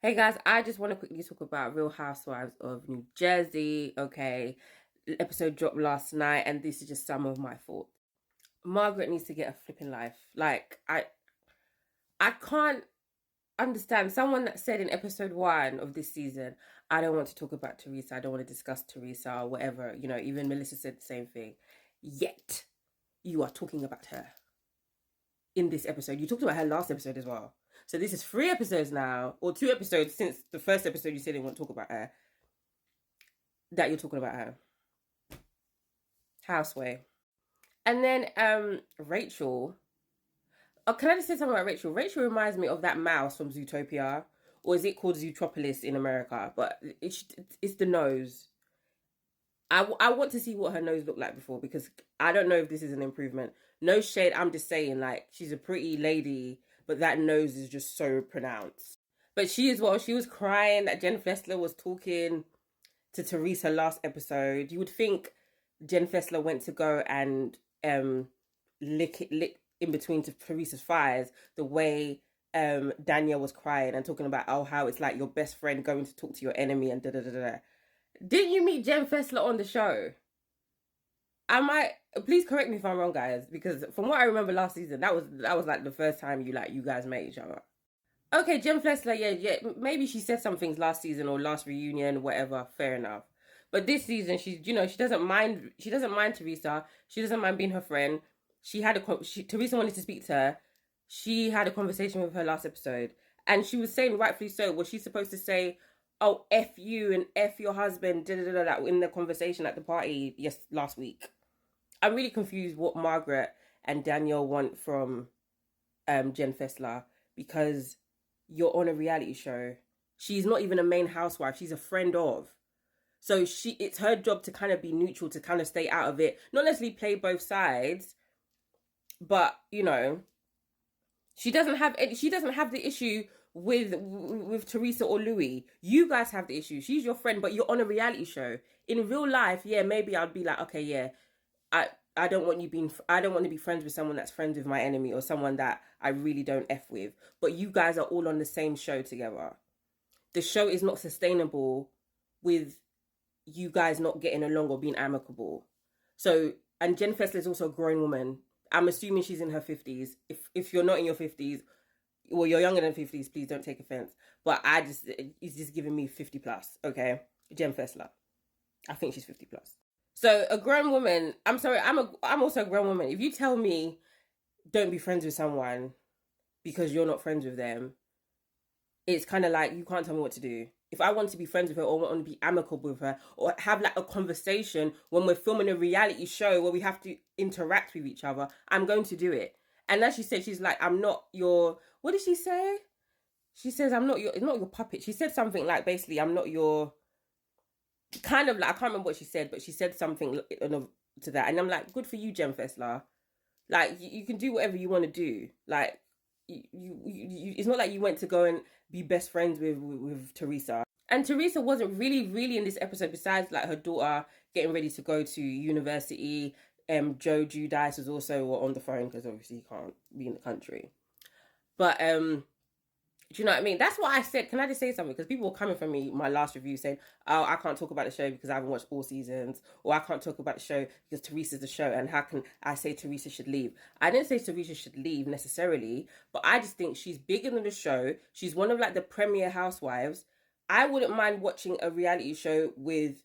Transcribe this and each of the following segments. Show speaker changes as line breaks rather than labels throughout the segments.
Hey guys, I just want to quickly talk about Real Housewives of New Jersey. Okay, the episode dropped last night, and this is just some of my thoughts. Margaret needs to get a flipping life. I can't understand someone that said in episode one of this season, I don't want to talk about Teresa. I don't want to discuss Teresa or whatever. You know, even Melissa said the same thing. Yet you are talking about her in this episode. You talked about her last episode as well. So this is 3 episodes now, or 2 episodes since the first episode you said you want to talk about her, that you're talking about her. Houseway. And then Rachel. Oh, can I just say something about Rachel? Rachel reminds me of that mouse from Zootopia. Or is it called Zootropolis in America? But it's the nose. I want to see what her nose looked like before, because I don't know if this is an improvement. No shade, I'm just saying, like, she's a pretty lady, but that nose is just so pronounced. But she as well, she was crying that Jen Fessler was talking to Teresa last episode. You would think Jen Fessler went to go and lick in between to Teresa's thighs the way Danielle was crying and talking about, oh, how it's like your best friend going to talk to your enemy and da da da da. Didn't you meet Jen Fessler on the show? I might, please correct me if I'm wrong, guys, because from what I remember last season, that was like the first time you guys met each other. Okay, Jen Fessler, yeah, maybe she said some things last season or last reunion, whatever. Fair enough. But this season, she doesn't mind. She doesn't mind Teresa. She doesn't mind being her friend. Teresa wanted to speak to her. She had a conversation with her last episode, and she was saying, rightfully so, was she supposed to say, "Oh, f you and f your husband," da da da da, in the conversation at the party last week? I'm really confused what Margaret and Danielle want from Jen Fessler, because you're on a reality show. She's not even a main housewife. She's a friend of. So it's her job to kind of be neutral, to kind of stay out of it. Not necessarily play both sides, but she doesn't have the issue with Teresa or Louis. You guys have the issue. She's your friend, but you're on a reality show. In real life, yeah, maybe I'd be like, okay, yeah, I I don't want to be friends with someone that's friends with my enemy, or someone that I really don't F with. But you guys are all on the same show together. The show is not sustainable with you guys not getting along or being amicable. So, and Jen Fessler is also a grown woman. I'm assuming she's in her 50s. If you're not in your 50s, well, you're younger than 50s, please don't take offense. But it's just giving me 50 plus, okay? Jen Fessler. I think she's 50 plus. So a grown woman, I'm sorry, I'm also a grown woman. If you tell me don't be friends with someone because you're not friends with them, it's kind of like, you can't tell me what to do. If I want to be friends with her, or want to be amicable with her, or have like a conversation when we're filming a reality show where we have to interact with each other, I'm going to do it. And as she said, she's like, I'm not your, what did she say? She says, I'm not your puppet. She said something like, basically, I'm not your, kind of like, I can't remember what she said, but she said something to that. And I'm like, good for you, Jen Fessler. Like, you can do whatever you want to do. Like, it's not like you went to go and be best friends with Teresa. And Teresa wasn't really in this episode, besides like her daughter getting ready to go to university. Joe Giudice was also on the phone, because obviously he can't be in the country. But do you know what I mean? That's what I said. Can I just say something? Because people were coming from me, my last review, saying, oh, I can't talk about the show because I haven't watched all seasons. Or I can't talk about the show because Teresa's the show. And how can I say Teresa should leave? I didn't say Teresa should leave necessarily. But I just think she's bigger than the show. She's one of like the premier housewives. I wouldn't mind watching a reality show with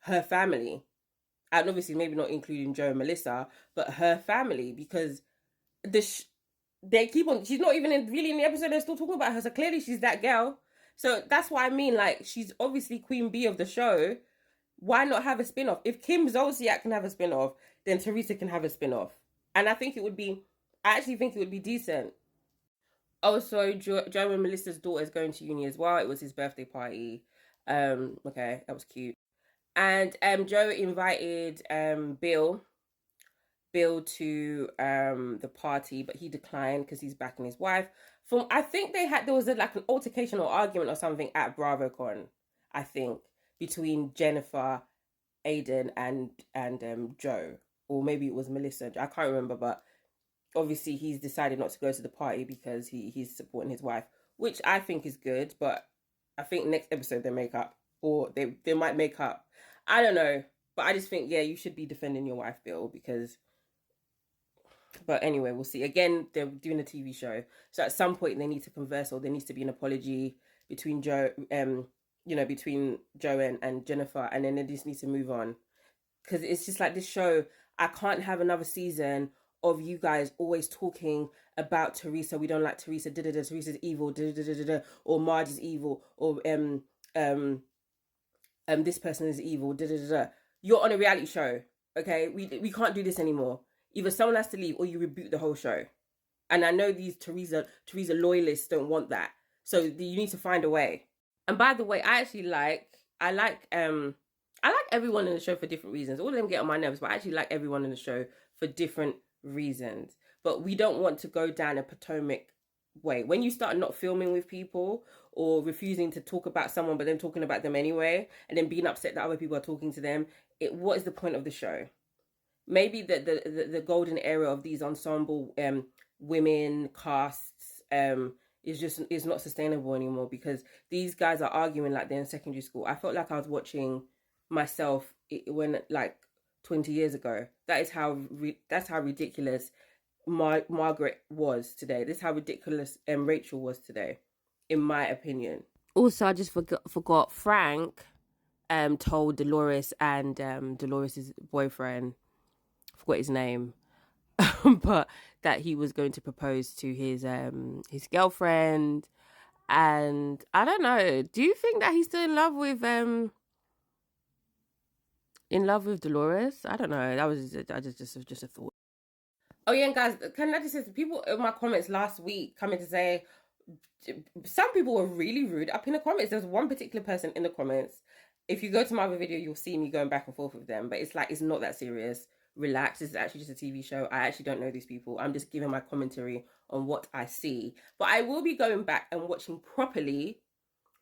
her family. And obviously maybe not including Joe and Melissa, but her family. Because they keep on, she's not even really in the episode, they're still talking about her, so clearly she's that girl. So that's what I mean, like, she's obviously queen bee of the show. Why not have a spin-off? If Kim Zolciak can have a spin-off, then Teresa can have a spin-off. And I actually think it would be decent. Also, Joe and Melissa's daughter is going to uni as well. It was his birthday party. Okay, that was cute. And Joe invited Bill to the party, but he declined because he's backing his wife. I think there was like an altercation or argument or something at BravoCon, I think, between Jennifer, Aiden, and Joe, or maybe it was Melissa. I can't remember, but obviously he's decided not to go to the party because he's supporting his wife, which I think is good. But I think next episode they make up, or they might make up. I don't know, but I just think yeah, you should be defending your wife, Bill, because. But anyway, we'll see. Again, they're doing a TV show, so at some point they need to converse, or there needs to be an apology between Joe, between Joe and Jennifer, and then they just need to move on, because it's just like this show. I can't have another season of you guys always talking about Teresa. We don't like Teresa. Da da da. Teresa's evil. Da da da da da. Or Marge is evil. Or um this person is evil. Da da da da. You're on a reality show. Okay, we can't do this anymore. Either someone has to leave, or you reboot the whole show. And I know these Teresa loyalists don't want that. So you need to find a way. And by the way, I like everyone in the show for different reasons. All of them get on my nerves, but I actually like everyone in the show for different reasons. But we don't want to go down a Potomac way. When you start not filming with people, or refusing to talk about someone but then talking about them anyway, and then being upset that other people are talking to them, what is the point of the show? Maybe the golden era of these ensemble women casts is not sustainable anymore, because these guys are arguing like they're in secondary school. I felt like I was watching myself when, like, 20 years ago. That's how ridiculous Margaret was today. This is how ridiculous Rachel was today, in my opinion. Also, I just forgot Frank told Dolores and Dolores's boyfriend, I forgot his name, but that he was going to propose to his girlfriend. And I don't know, do you think that he's still in love with Dolores? I don't know. That was just a thought. Oh yeah, and guys, can I just say, people in my comments last week coming to say, some people were really rude up in the comments. There's one particular person in the comments. If you go to my other video, you'll see me going back and forth with them. But it's like, it's not that serious. Relax. This is actually just a TV show. I actually don't know these people. I'm just giving my commentary on what I see. But I will be going back and watching properly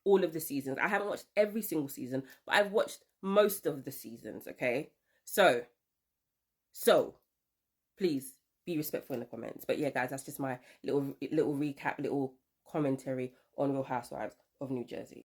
all of the seasons. I haven't watched every single season, but I've watched most of the seasons, okay? So please be respectful in the comments. But yeah, guys, that's just my little recap, little commentary on Real Housewives of New Jersey.